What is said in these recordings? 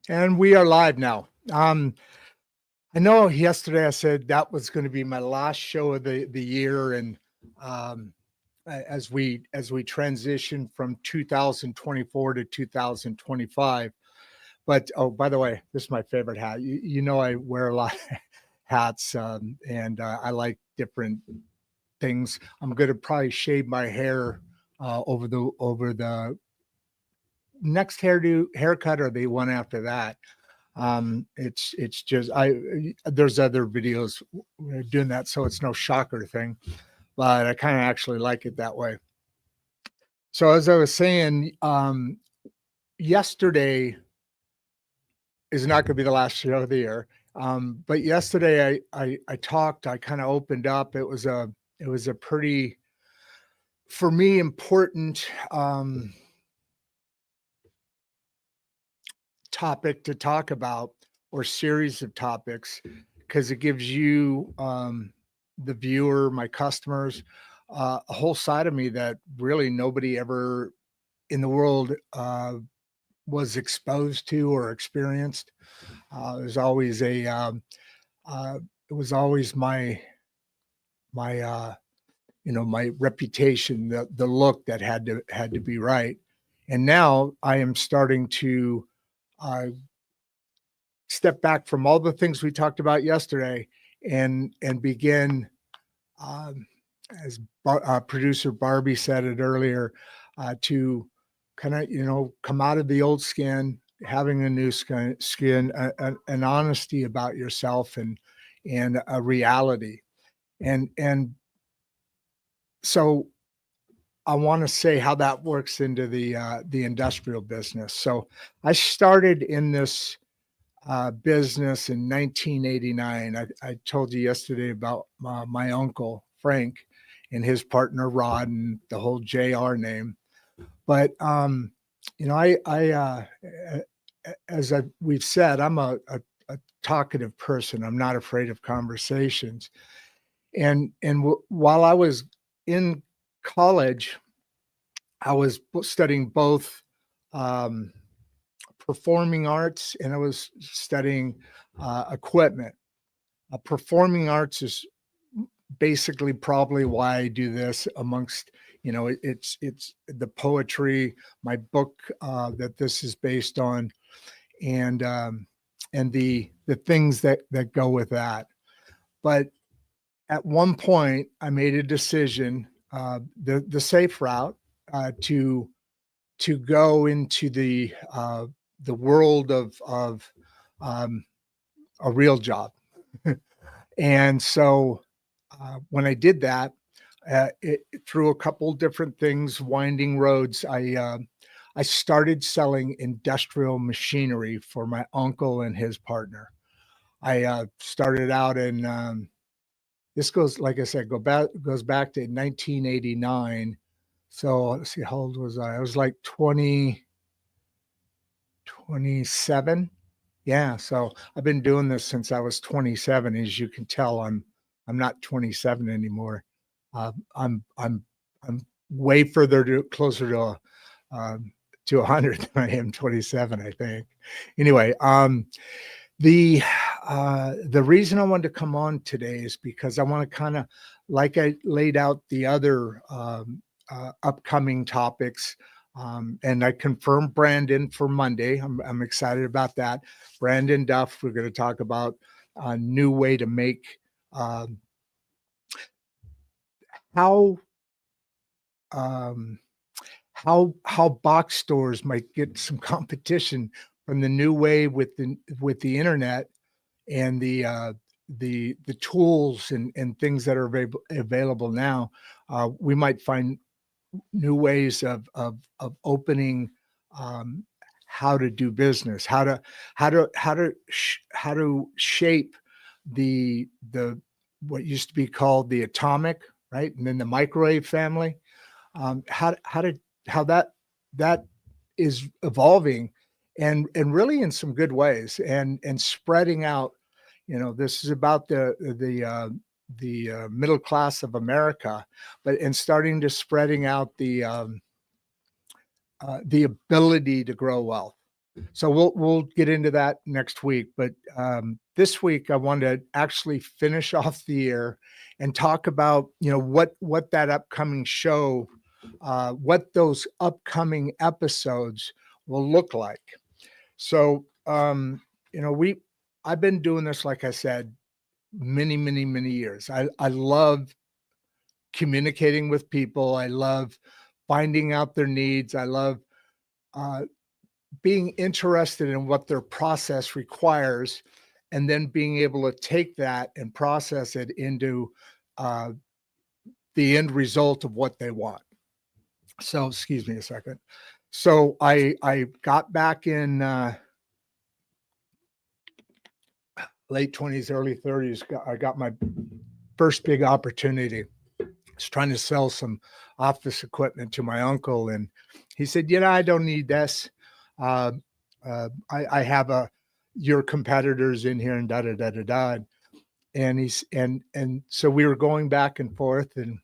And we are live now. I know yesterday I said that was going to be my last show of the year, and um, as we transition from 2024 to 2025. But oh, by the way, this is my favorite hat. You know, I wear a lot of hats, and I like different things. I'm going to probably shave my hair over the next haircut or the one after that. It's just there's other videos doing that, so it's no shocker thing, but I kind of actually like it that way. So as I was saying, yesterday is not going to be the last show of the year. But yesterday I talked, I kind of opened up. It was a pretty, for me, important topic to talk about, or series of topics, because it gives you, the viewer, my customers, a whole side of me that really nobody ever in the world was exposed to or experienced. There's always it was always my my reputation, the look that had to be right, and now I am starting to uh, step back from all the things we talked about yesterday and begin, um, as producer Barbie said it earlier, to kind of come out of the old skin, having a new skin, an honesty about yourself, and a reality, and so I want to say how that works into the industrial business. So I started in this business in 1989. I told you yesterday about my uncle Frank and his partner Rod and the whole JR name. But as we've said, I'm a talkative person. I'm not afraid of conversations. And while I was in college, I was studying both. Um, Performing arts, and I was studying equipment. Performing arts is basically probably why I do this, amongst it's the poetry, my book that this is based on, and the things that go with that. But at one point, I made a decision, the safe route, to go into the world of um, a real job. And so when I did that, through a couple different things, winding roads, I started selling industrial machinery for my uncle and his partner. I started out in, this goes, like I said, goes back to 1989. So let's see, how old was I? I was like 27. Yeah, so I've been doing this since I was 27. As you can tell, I'm not 27 anymore. I'm way closer to 100 than I am 27, I think. Anyway, the the reason I wanted to come on today is because I want to kind of, like I laid out the other upcoming topics. And I confirmed Brandon for Monday. I'm excited about that. Brandon Duff, we're going to talk about a new way to make, um, how um, how box stores might get some competition from the new way with the internet, and the tools and things that are available now. We might find new ways of opening, um, how to do business, how to shape the what used to be called the atomic, right, and then the microwave family. How that is evolving, and really in some good ways, and spreading out. This is about the middle class of America, but and starting to spreading out the ability to grow wealth. So we'll get into that next week. But this week, I want to actually finish off the year and talk about, what that upcoming show, what those upcoming episodes will look like. So, I've been doing this, like I said, many, many, many years. I love communicating with people. I love finding out their needs. I love uh, being interested in what their process requires, and then being able to take that and process it into uh, the end result of what they want. So, excuse me a second. So I got back in late 20s, early 30s. I got my first big opportunity. I was trying to sell some office equipment to my uncle, and he said, I don't need this. Uh, I have your competitors in here, and da da da da da. And so we were going back and forth, and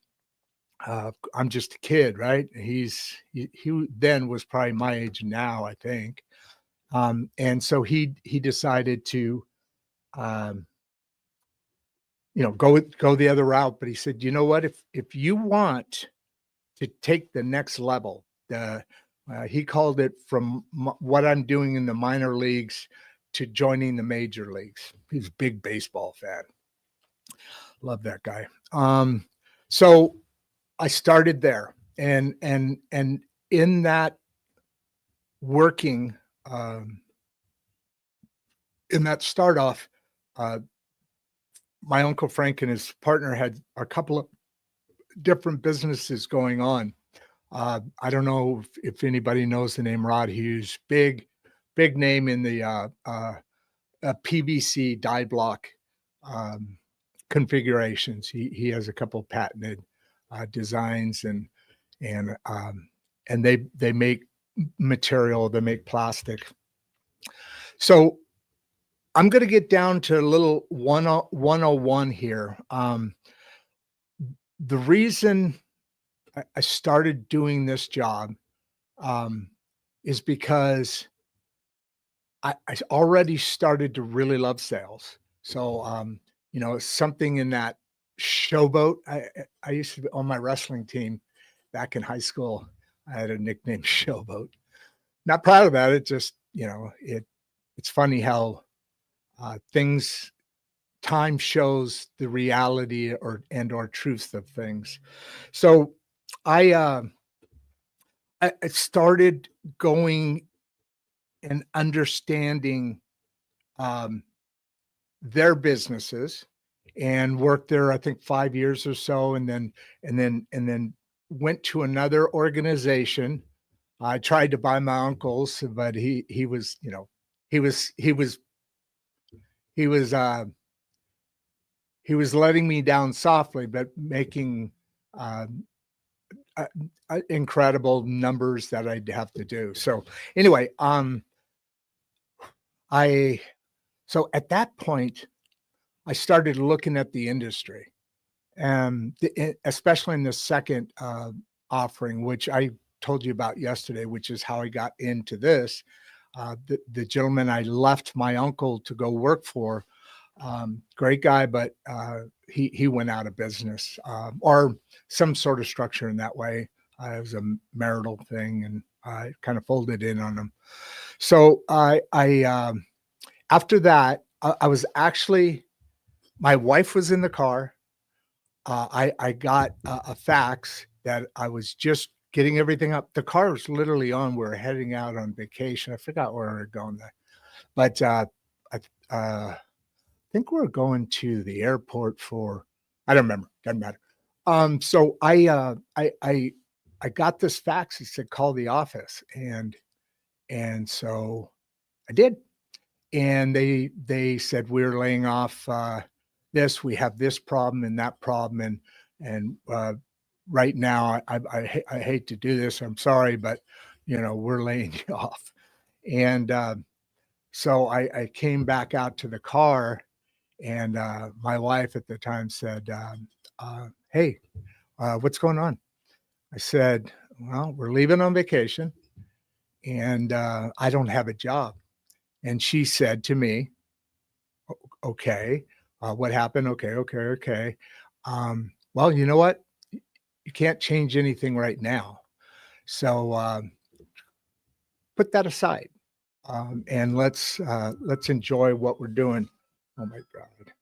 I'm just a kid, right? He then was probably my age now, I think. And so he decided to, go the other route. But he said, you know what? If you want to take the next level, he called it from what I'm doing in the minor leagues to joining the major leagues. He's a big baseball fan. Love that guy. So I started there, and in that working, in that start off, my Uncle Frank and his partner had a couple of different businesses going on. I don't know if anybody knows the name Rod Hughes, big name in the PVC die block configurations. He has a couple patented designs, and they make material, they make plastic. So I'm going to get down to a little 101 here. The reason I started doing this job is because I already started to really love sales. So, something in that showboat. I used to be on my wrestling team back in high school. I had a nickname, Showboat. Not proud of that. It just, it's funny how time shows the reality or truth of things. So I started going and understanding their businesses, and worked there, I think 5 years or so, and then went to another organization. I tried to buy my uncle's, but he was, he was letting me down softly, but making incredible numbers that I'd have to do. So anyway, so at that point, I started looking at the industry, and especially in the second offering, which I told you about yesterday, which is how I got into this. The gentleman I left my uncle to go work for, great guy, but he went out of business, or some sort of structure in that way. It was a marital thing, and I kind of folded in on him. So I after that, I was actually, my wife was in the car. I got a fax that I was just getting everything up. The car was literally on. We were heading out on vacation. I forgot where we were going there, but I think we were going to the airport for, I don't remember. Doesn't matter. So I got this fax. It said, call the office, and so I did. And they said, we're laying off this. We have this problem and that problem, and right now I hate to do this. I'm sorry, but we're laying you off. And so I came back out to the car, and my wife at the time said, "Hey, what's going on?" I said, "Well, we're leaving on vacation, and I don't have a job. And she said to me, okay, what happened? Okay. Well, you know what? You can't change anything right now. So put that aside, and let's enjoy what we're doing. Oh my God.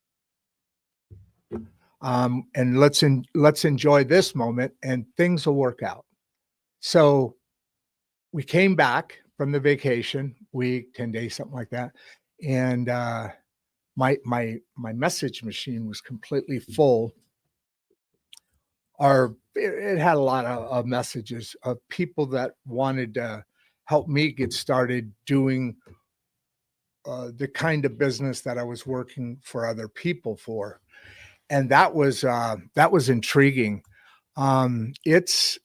And let's enjoy this moment, and things will work out. So we came back from the vacation week, 10 days, something like that, and my message machine was completely full. It had a lot of messages of people that wanted to help me get started doing the kind of business that I was working for other people for, and that was intriguing. It's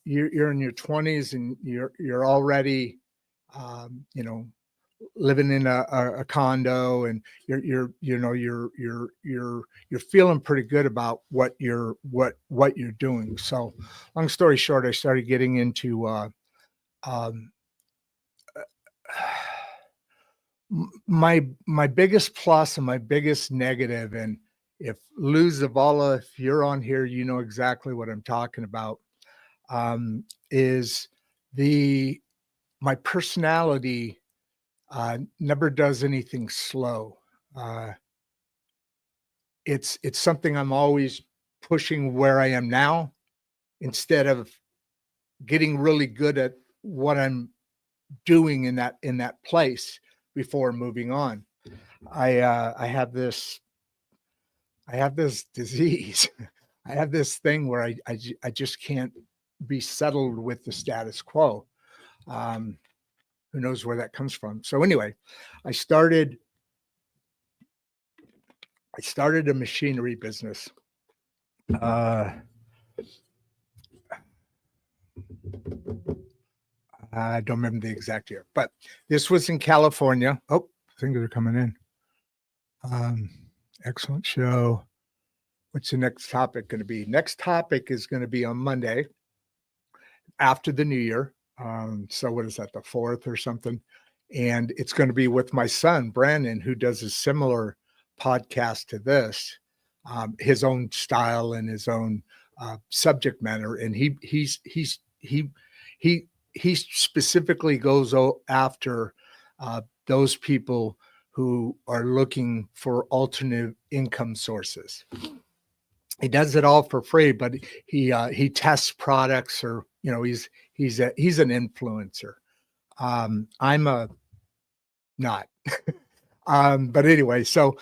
you're in your 20s and you're already you know, living in a condo, and you're feeling pretty good about what you're doing. So long story short, I started getting into um, my biggest plus and my biggest negative. And if Lou Zavala, if you're on here, you know exactly what I'm talking about. Is the my personality never does anything slow. Uh, it's something I'm always pushing where I am now, instead of getting really good at what I'm doing in that place before moving on. I have this disease. I have this thing where I just can't be settled with the status quo. Um, who knows where that comes from? So anyway, I started I started a machinery business. Uh, I don't remember the exact year, but this was in California. Oh, things are coming in. Um, excellent show. What's the next topic going to be? Next topic is going to be on Monday after the new year. So what is that, the 4th or something? And it's going to be with my son, Brandon, who does a similar podcast to this, his own style and his own subject matter. And he specifically goes after those people who are looking for alternative income sources. He does it all for free, but he tests products, or he's an influencer. I'm a not. But anyway, so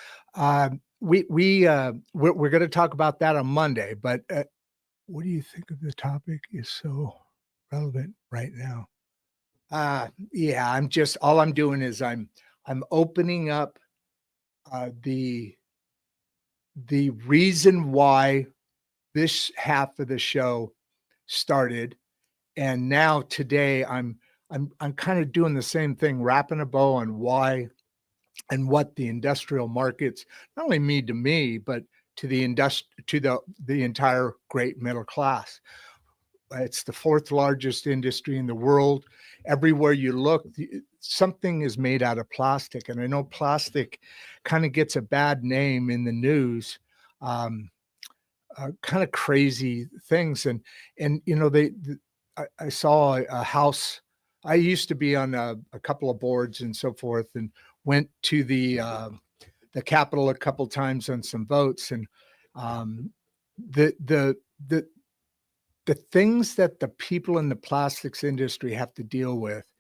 we're going to talk about that on Monday. But what do you think of the topic is so relevant right now? Yeah, all I'm doing is I'm opening up the reason why this half of the show started, and now today I'm kind of doing the same thing, wrapping a bow on why and what the industrial markets not only mean to me, but to the entire great middle class. It's the 4th largest industry in the world. Everywhere you look, something is made out of plastic. And I know plastic kind of gets a bad name in the news, kind of crazy things. And I saw a house. I used to be on a couple of boards and so forth, and went to the Capitol a couple times on some votes. And the the the the things that the people in the plastics industry have to deal with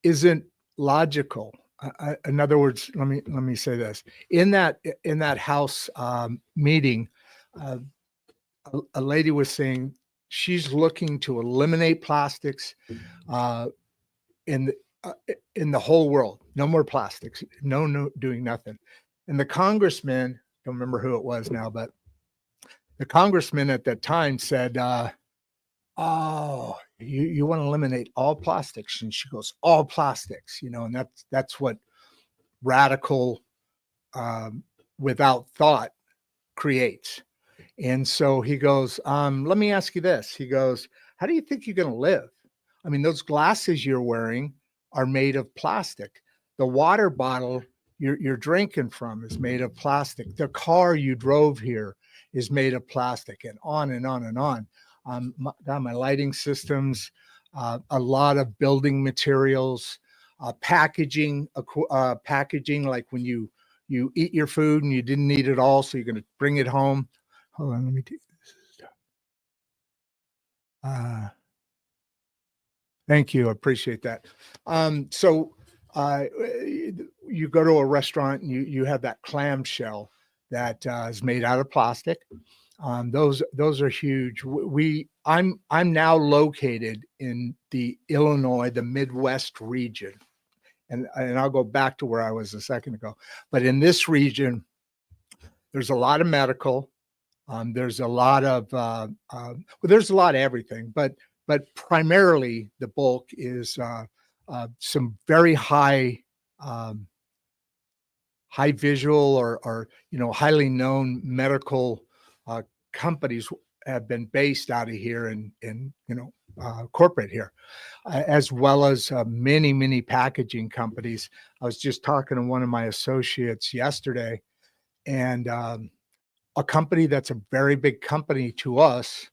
isn't logical. In other words, let me say this: in that house meeting, uh, a lady was saying she's looking to eliminate plastics in in the whole world. No more plastics. No, doing nothing. And the congressman, don't remember who it was now, but the congressman at that time said, "Oh, you want to eliminate all plastics?" And she goes, "All plastics," and that's what radical, without thought, creates. And so he goes, "Let me ask you this." He goes, how do you think you're going to live? I mean, those glasses you're wearing are made of plastic. The water bottle you're drinking from is made of plastic. The car you drove here is made of plastic, and on and on and on. My lighting systems, a lot of building materials, packaging, packaging, like when you eat your food and you didn't eat it all, so you're going to bring it home. Hold on, let me do this. Thank you. I appreciate that. So you go to a restaurant and you have that clamshell that is made out of plastic. Those are huge. I'm now located in the Illinois, the Midwest region, and I'll go back to where I was a second ago. But in this region, there's a lot of medical. There's a lot of there's a lot of everything, but primarily the bulk is some very high visual or highly known medical companies have been based out of here in corporate here, as well as many packaging companies. I was just talking to one of my associates yesterday, and a company that's a very big company to us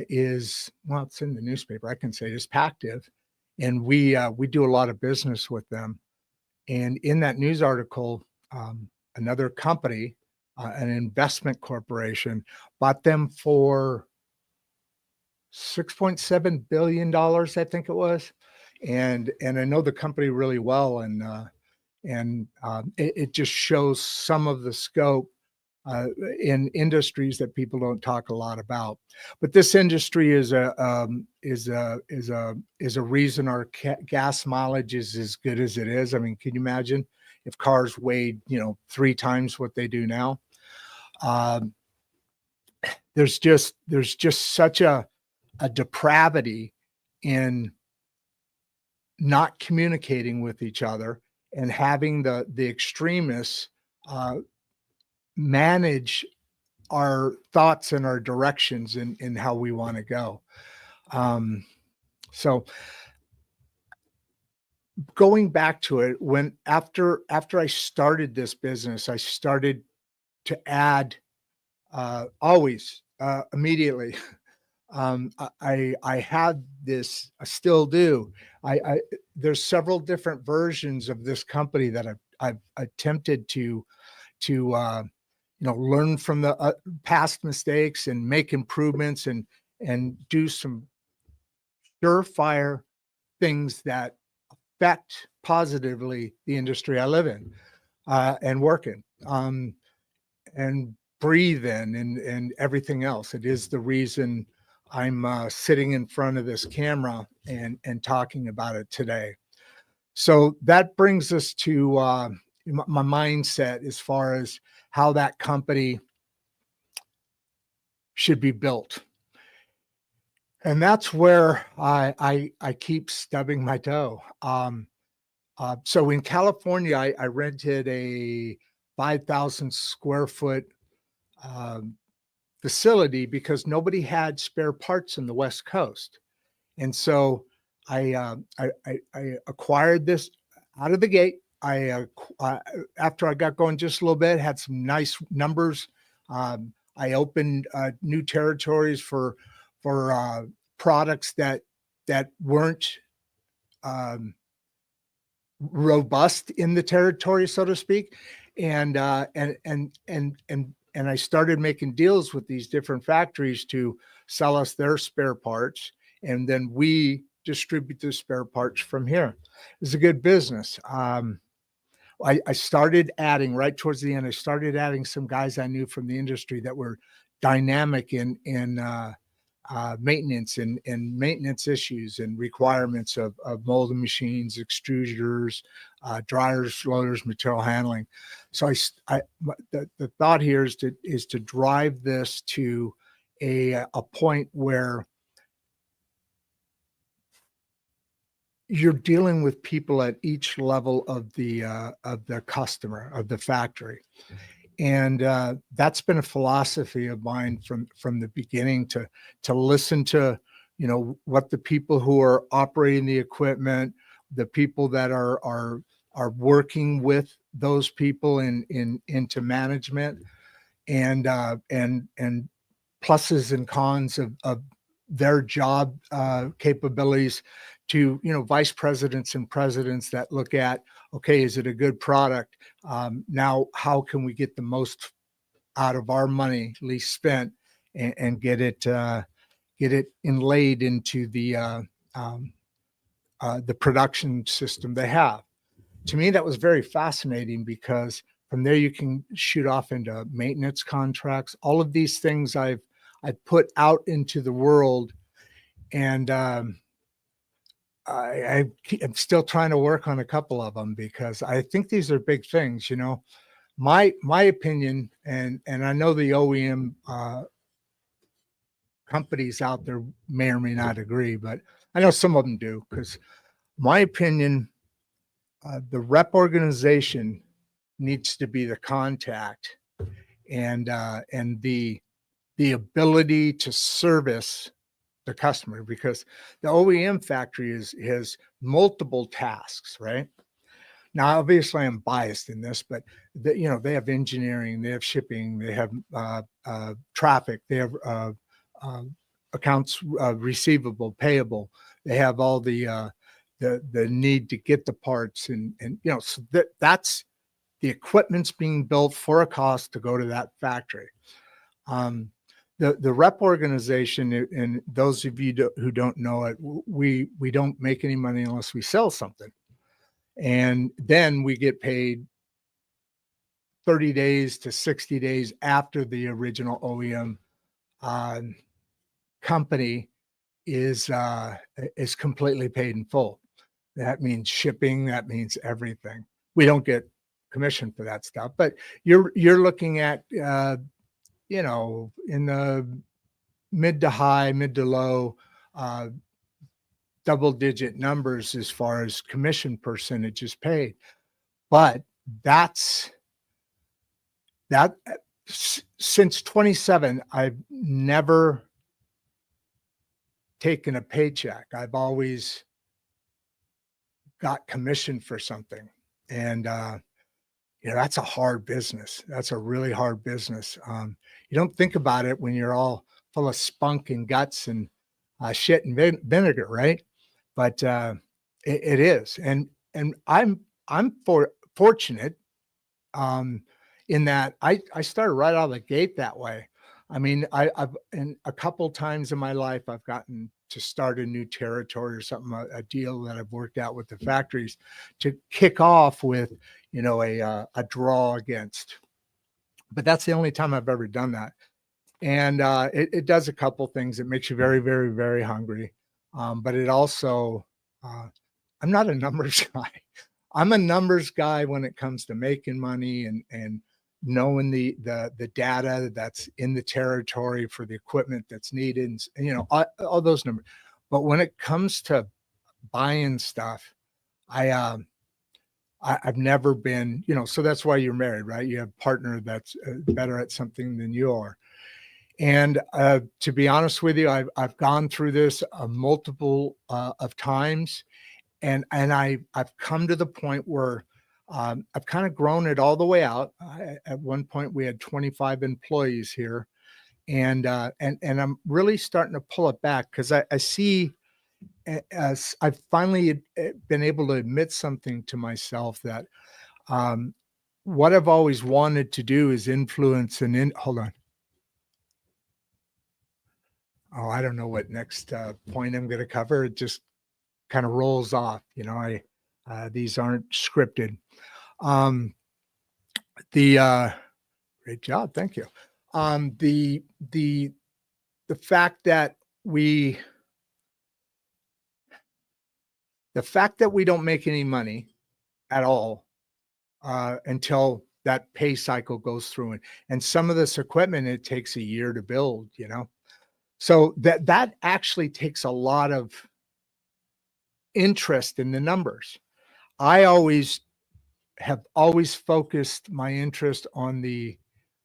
is, well, it's in the newspaper, I can say, it's Pactive, and we do a lot of business with them. And in that news article, another company, an investment corporation, bought them for $6.7 billion, I think it was. And I know the company really well, and it just shows some of the scope in industries that people don't talk a lot about. But this industry is a reason our gas mileage is as good as it is. I mean, can you imagine if cars weighed 3 times what they do now? There's just such a depravity in not communicating with each other and having the extremists manage our thoughts and our directions in how we want to go. So going back to it, after I started this business, I started to add always immediately. I had this, I still do. There's several different versions of this company that I've attempted to learn from the past mistakes and make improvements and do some surefire things that affect positively the industry I live in and work in, and breathe in, and everything else. It is the reason I'm sitting in front of this camera and talking about it today. So that brings us to my mindset as far as how that company should be built. And that's where I keep stubbing my toe. So in California, I rented a 5,000 square foot facility because nobody had spare parts in the West Coast. And so I acquired this out of the gate. After I got going just a little bit, had some nice numbers. I opened new territories for products that weren't robust in the territory, so to speak, and I started making deals with these different factories to sell us their spare parts, and then we distribute the spare parts from here. It's a good business. I started adding, right towards the end, I started adding some guys I knew from the industry that were dynamic in maintenance and maintenance issues and requirements of molding machines, extruders, dryers, loaders, material handling. So the thought here is to drive this to a point where you're dealing with people at each level of the customer, of the factory. And that's been a philosophy of mine from the beginning, to listen to what the people who are operating the equipment, the people that are working with those people into management, and pluses and cons of their job capabilities, to vice presidents and presidents that look at, okay, is it a good product? Now, how can we get the most out of our money, least spent, and get it inlaid into the production system they have. To me, that was very fascinating, because from there you can shoot off into maintenance contracts. All of these things I've put out into the world, and I'm still trying to work on a couple of them, because I think these are big things. My opinion, and I know the OEM companies out there may or may not agree, but I know some of them do, because my opinion, the rep organization needs to be the contact, and the ability to service the customer, because the OEM factory has multiple tasks, right? Now, obviously, I'm biased in this, but they have engineering, they have shipping, they have traffic, they have accounts receivable, payable. They have all the need to get the parts, and so that's the equipment's being built for a cost to go to that factory. The rep organization, and those of you who don't know it, we don't make any money unless we sell something. And then we get paid 30 days to 60 days after the original OEM company is completely paid in full. That means shipping, that means everything. We don't get commission for that stuff, but you're looking at in the mid to low double-digit numbers as far as commission percentages paid. But since 27, I've never taken a paycheck. I've always got commission for something. And that's a hard business. That's a really hard business. You don't think about it when you're all full of spunk and guts and shit and vinegar, right? But it is, and I'm fortunate in that I started right out of the gate that way. I mean, I've in a couple times in my life I've gotten to start a new territory or something, a deal that I've worked out with the factories to kick off with, a draw against. But that's the only time I've ever done that. And it does a couple things. It makes you very, very, very hungry. But it also, I'm not a numbers guy. I'm a numbers guy when it comes to making money and knowing the data that's in the territory for the equipment that's needed, and all those numbers. But when it comes to buying stuff, I've never been, so that's why you're married, right? You have a partner that's better at something than you are. And to be honest with you, I've gone through this multiple of times, and I've come to the point where I've kind of grown it all the way out. At one point, we had 25 employees here, and I'm really starting to pull it back, because I see, as I've finally been able to admit something to myself, that what I've always wanted to do is influence hold on. Oh, I don't know what next point I'm going to cover. It just kind of rolls off. These aren't scripted. Great job. Thank you. The fact that we don't make any money at all until that pay cycle goes through, and some of this equipment, it takes a year to build, so that actually takes a lot of interest in the numbers. I have always focused my interest on the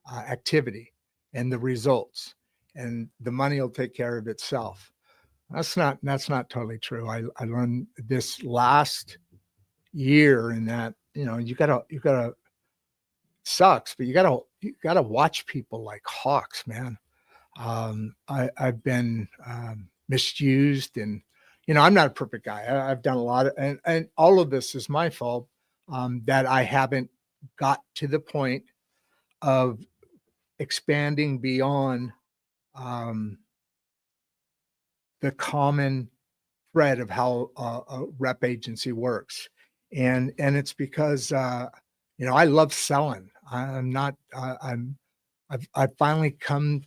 activity and the results, and the money will take care of itself. That's not totally true. I learned this last year in that, you gotta sucks, but you gotta watch people like hawks, man. I've been misused, and I'm not a perfect guy. I've done a lot of, and all of this is my fault, that I haven't got to the point of expanding beyond um, the common thread of how a rep agency works, and it's because I love selling. I'm not. I've finally come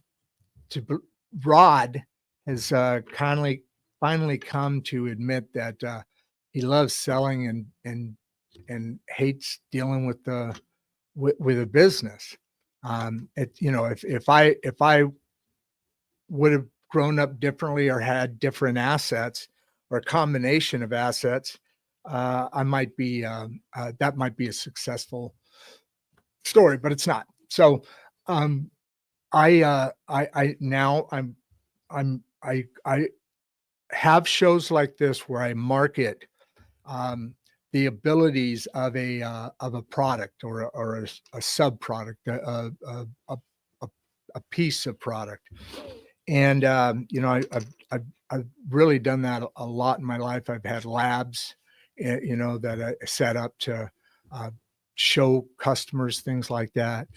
to Rod has finally come to admit that he loves selling and hates dealing with with a business. If I would have grown up differently or had different assets or a combination of assets, I might be that might be a successful story, but it's not. So um, I now I have shows like this where I market um, the abilities of a product or a sub product, a piece of product. And I've really done that a lot in my life. I've had labs, that I set up to uh, show customers things like that.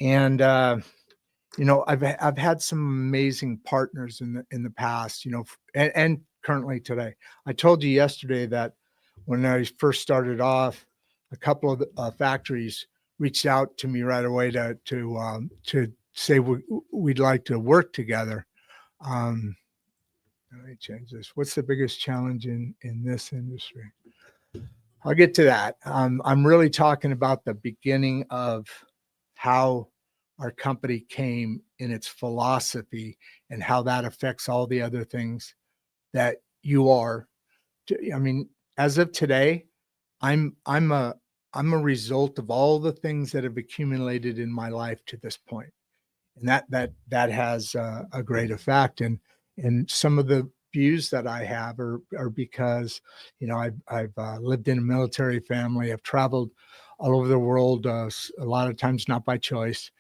And I've had some amazing partners in the past, and currently today. I told you yesterday that when I first started off, a couple of factories reached out to me right away to say we'd like to work together. Um, Let me change this. What's the biggest challenge in this industry? I'll get to that. I'm really talking about the beginning of how our company came in its philosophy and how that affects all the other things that you are. I mean, as of today, I'm I'm a I'm a result of all the things that have accumulated in my life to this point, and that has a great effect. And some of the views that I have are because I've lived in a military family. I've traveled all over the world, a lot of times not by choice,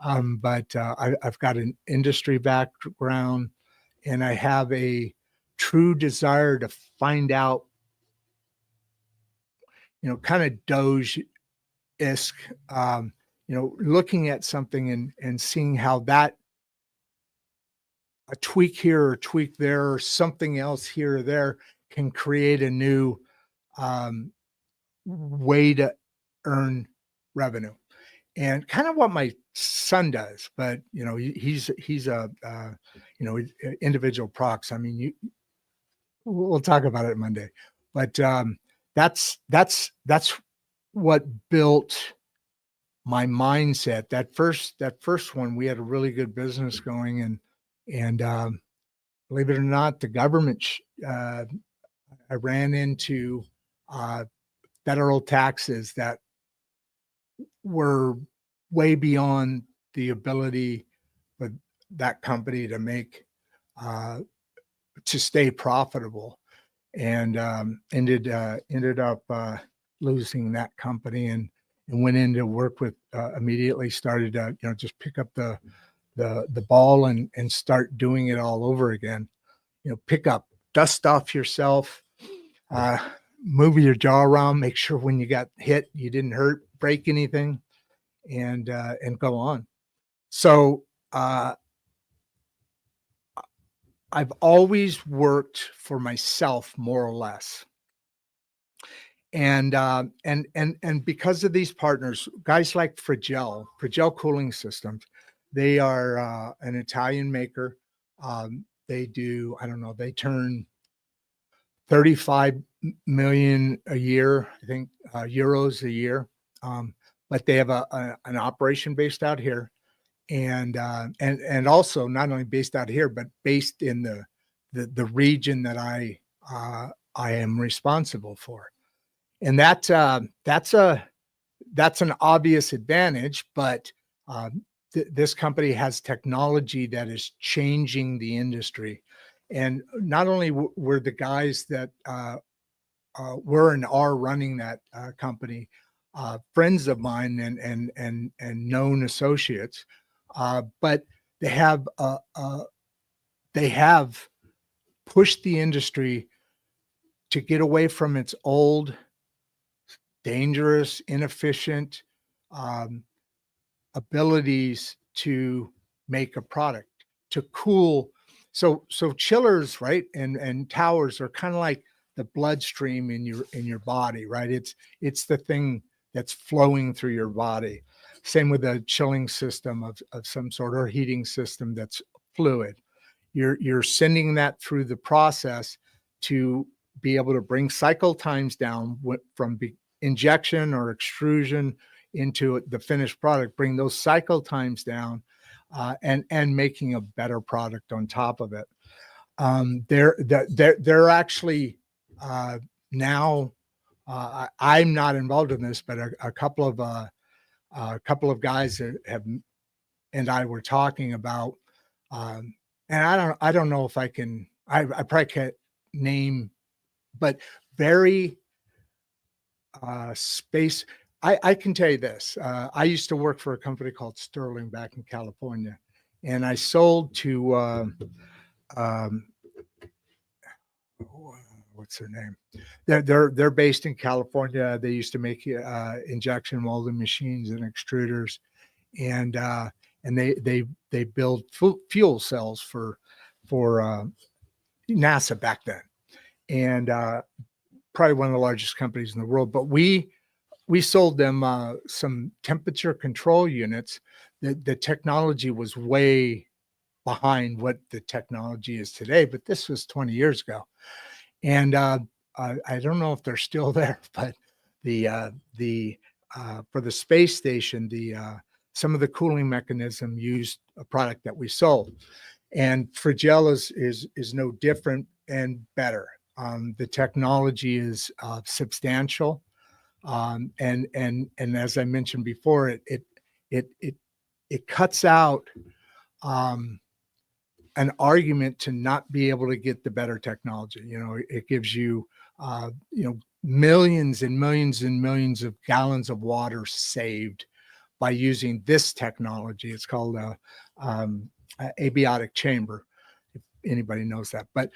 but I've got an industry background, and I have a true desire to find out, kind of Doge esque, looking at something and seeing how that a tweak here or tweak there or something else here or there can create a new um, way to earn revenue, and kind of what my son does. But he's a individual procs. I mean, we'll talk about it Monday, but that's what built my mindset. That first one, we had a really good business going, and believe it or not, the government, I ran into uh, federal taxes that were way beyond the ability for that company to make, uh, to stay profitable, and ended up losing that company, and went in to work with, immediately started to just pick up the ball and start doing it all over again. Pick up, dust off yourself, uh, move your jaw around, make sure when you got hit, you didn't break anything, and go on. So I've always worked for myself, more or less. And because of these partners, guys like Fragile Cooling Systems, they are an Italian maker. They do, I don't know, they turn 35 million a year, I think, euros a year. But they have an operation based out here, and also not only based out here, but based in the region that I am responsible for. And that's an obvious advantage, but this company has technology that is changing the industry, And not only were the guys that were and are running that company friends of mine and known associates, but they have pushed the industry to get away from its old, dangerous, inefficient um, abilities to make a product, to cool. So chillers, right, and towers are kind of like the bloodstream in your body, right? It's the thing that's flowing through your body. Same with a chilling system of some sort, or heating system that's fluid. You're sending that through the process to be able to bring cycle times down from injection or extrusion into the finished product, bring those cycle times down, and making a better product on top of it. They're actually now. I'm not involved in this, but a couple of guys that have and I were talking about, and I don't know if I can. I probably can't name, but very space. I can tell you this. I used to work for a company called Sterling back in California, and I sold to um, what's their name? They're based in California. They used to make injection molding machines and extruders, and they build fuel cells for NASA back then, and probably one of the largest companies in the world. But we sold them some temperature control units. The technology was way behind what the technology is today, but this was 20 years ago. And I don't know if they're still there, but the for the space station, the some of the cooling mechanism used a product that we sold, and Frigel is no different and better. The technology is substantial, and as I mentioned before, it cuts out an argument to not be able to get the better technology. It gives you millions and millions and millions of gallons of water saved by using this technology. It's called abiotic chamber, if anybody knows that. But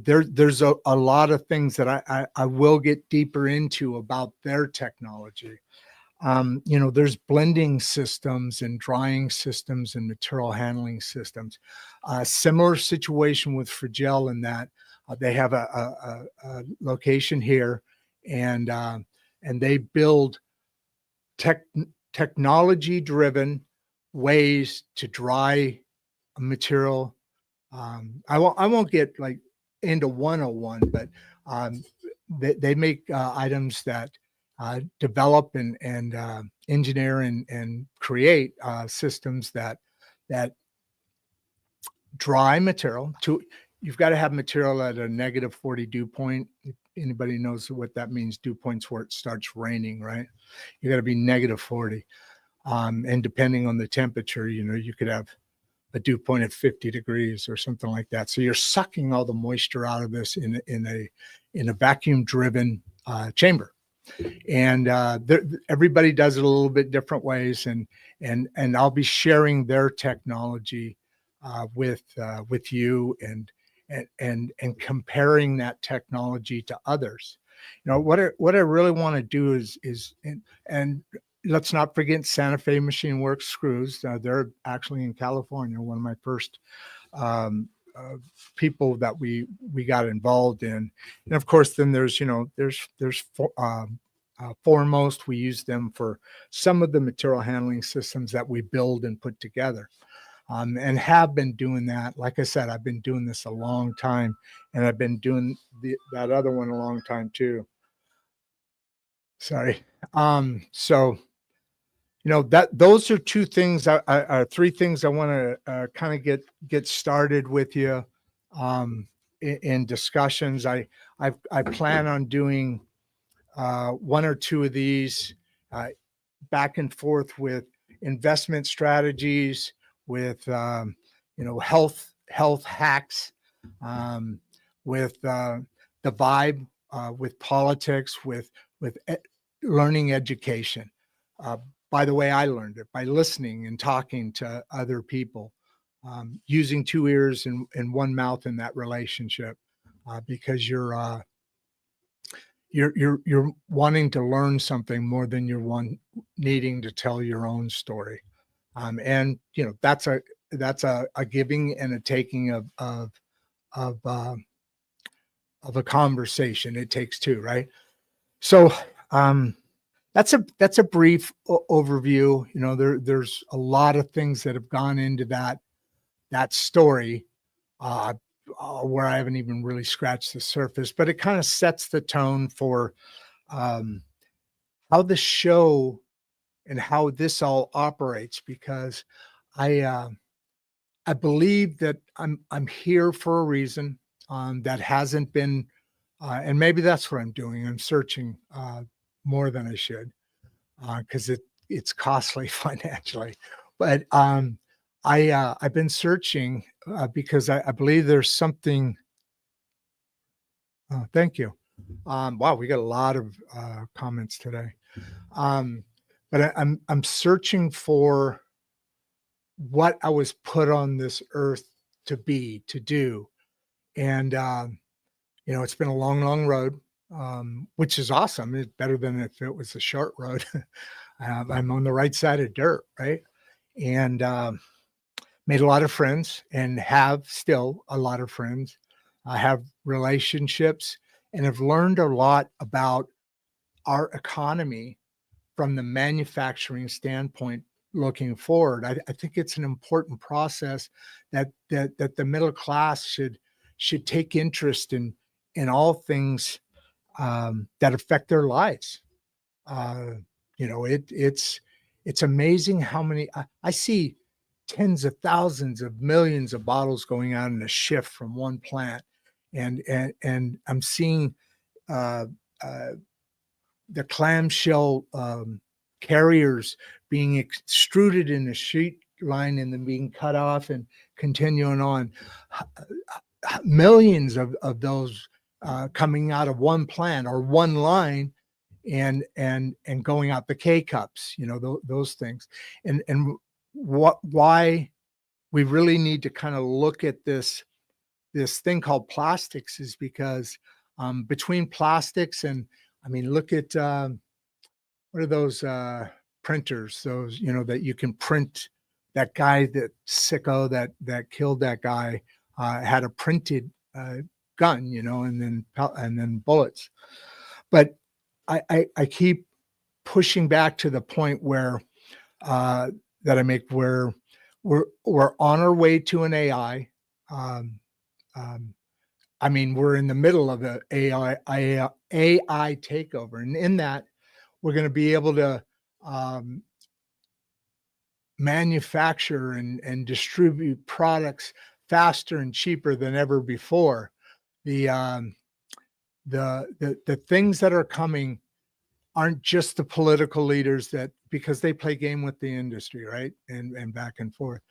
there's a lot of things that I will get deeper into about their technology. There's blending systems and drying systems and material handling systems. Similar situation with Frigel in that they have a location here, and they build technology-driven ways to dry a material. I won't get like into 101, but they make items that develop and engineer and create systems that dry material. You've got to have material at a negative 40 dew point. If anybody knows what that means, dew points where it starts raining, right? You got to be negative 40. And depending on the temperature, you could have a dew point of 50 degrees or something like that. So you're sucking all the moisture out of this in a vacuum driven chamber. And everybody does it a little bit different ways, and I'll be sharing their technology with you and comparing that technology to others. What I really want to do is and let's not forget Santa Fe Machine Works screws. They're actually in California. One of my first people that we got involved in, and of course, then there's Foremost. We use them for some of the material handling systems that we build and put together, and have been doing that. Like I said, I've been doing this a long time, and I've been doing that other one a long time too. Sorry. So that those are two things, three things I want to kind of get started with you in discussions. I plan on doing one or two of these back and forth with investment strategies, with health hacks, um, with the vibe, with politics, with learning education. Uh, by the way, I learned it by listening and talking to other people, using two ears and one mouth in that relationship, because you're wanting to learn something more than you're one needing to tell your own story. And that's a giving and a taking of of a conversation. It takes two, right? So that's a brief overview. There's a lot of things that have gone into that story, uh, where I haven't even really scratched the surface, but it kind of sets the tone for um, how the show and how this all operates. Because I uh, I believe that I'm here for a reason, that hasn't been, and maybe that's what I'm doing. I'm searching more than I should, because it's costly financially. But I've been searching, because I believe there's something. Thank you. Wow, we got a lot of comments today. Um, but I'm searching for what I was put on this earth to be, to do. And it's been a long, long road, which is awesome. It's better than if it was a short road. I'm on the right side of dirt, right? And made a lot of friends and have still a lot of friends. I have relationships and have learned a lot about our economy from the manufacturing standpoint looking forward. I think it's an important process that the middle class should take interest in all things that affect their lives. Uh, it's amazing how many I see tens of thousands of millions of bottles going out in a shift from one plant, and I'm seeing uh, uh, the clamshell carriers being extruded in a sheet line and then being cut off and continuing on. Millions of those coming out of one plant or one line, and going out the K cups, those things, and why we really need to kind of look at this thing called plastics is because between plastics and, I mean, look at what are those printers? Those, that you can print. That guy, that sicko that killed that guy, had a printed gun, and then bullets. But I keep pushing back to the point where that I make, where we're on our way to an AI. Um, um, I mean, we're in the middle of the AI takeover, and in that, we're going to be able to um, manufacture and distribute products faster and cheaper than ever before. The the things that are coming aren't just the political leaders, that because they play game with the industry, right, and back and forth.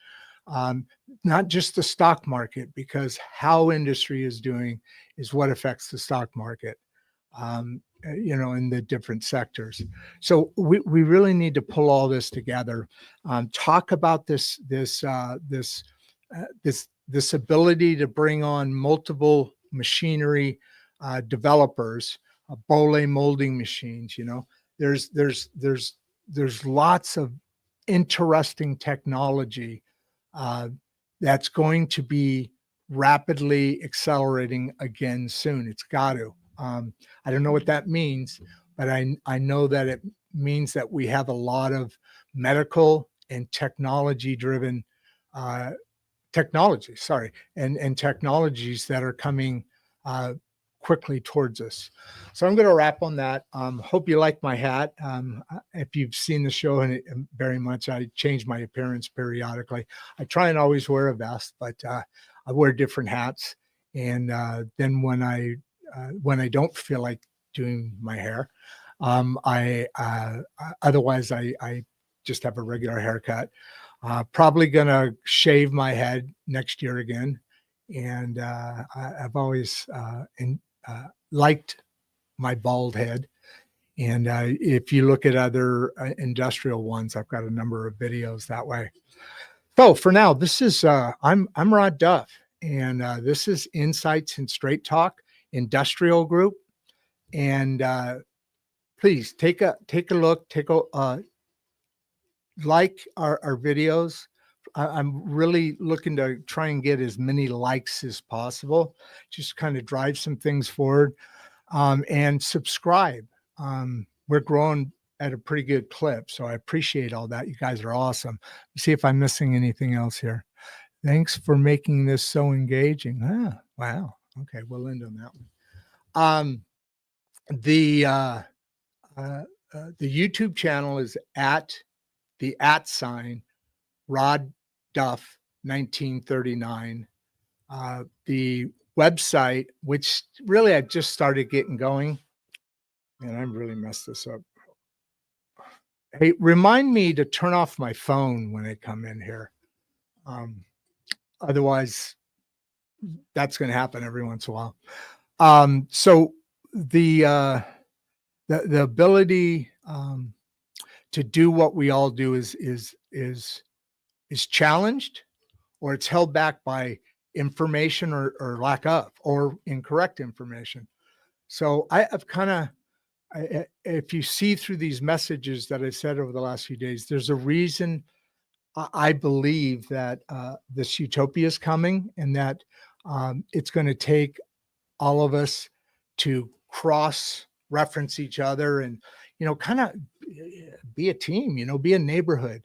Um, Not just the stock market, because how industry is doing is what affects the stock market, in the different sectors. So we really need to pull all this together, talk about this ability to bring on multiple machinery developers, Bole molding machines. There's lots of interesting technology uh, that's going to be rapidly accelerating again soon. It's got to. I don't know what that means, but I know that it means that we have a lot of medical and technology driven uh, technology, sorry, and technologies that are coming uh, quickly towards us. So I'm going to wrap on that. Hope you like my hat. If you've seen the show, and very much, I change my appearance periodically. I try and always wear a vest, but I wear different hats. And then when I don't feel like doing my hair, I otherwise I just have a regular haircut. Probably gonna shave my head next year again, And I've always liked my bald head. And if you look at other industrial ones, I've got a number of videos that way. So for now, this is I'm Rod Duff, and this is Insights in Straight Talk Industrial Group. And please take a look, like our videos. I'm really looking to try and get as many likes as possible, just kind of drive some things forward, and subscribe. We're growing at a pretty good clip, so I appreciate all that. You guys are awesome. Let's see if I'm missing anything else here. Thanks for making this so engaging. Ah, wow. Okay, we'll end on that one. The YouTube channel is at the @ Rod Duff 1939. The website, which really I just started getting going, and I really messed this up. Hey, remind me to turn off my phone when I come in here. Otherwise, that's going to happen every once in a while. So the ability to do what we all do is challenged, or it's held back by information or lack of, or incorrect information. So I've kind of, if you see through these messages that I said over the last few days, there's a reason I believe that this utopia is coming, and that it's going to take all of us to cross reference each other, and kind of be a team, be a neighborhood.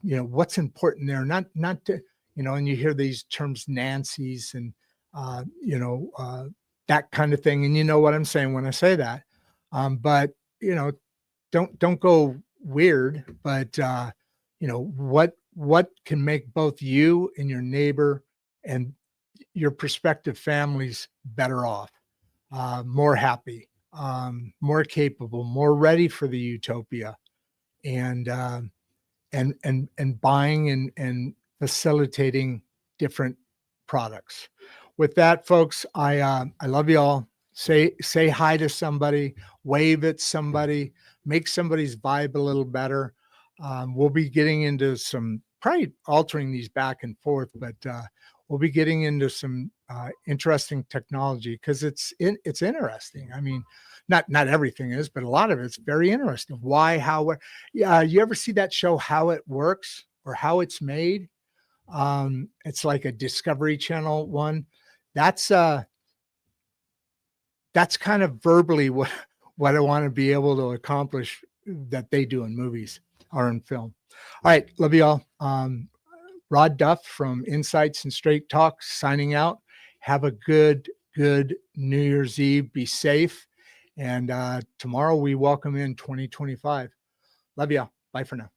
What's important there, not to, and you hear these terms, Nancy's, and that kind of thing, and you know what I'm saying when I say that. But don't go weird, but what can make both you and your neighbor and your prospective families better off, more happy, more capable, more ready for the utopia, and buying and facilitating different products. With that, folks, I love you all. Say hi to somebody, wave at somebody, make somebody's vibe a little better. We'll be getting into some, probably altering these back and forth, but we'll be getting into some interesting technology, because it's interesting. I mean, not everything is, but a lot of it's very interesting. Why, how, where? You ever see that show, How It Works, or How It's Made? It's like a Discovery Channel one. That's kind of verbally what I want to be able to accomplish that they do in movies or in film. All right, love you all. Rod Duff from Insights and Straight Talk signing out. Have a good New Year's Eve. Be safe. And tomorrow we welcome in 2025. Love y'all. Bye for now.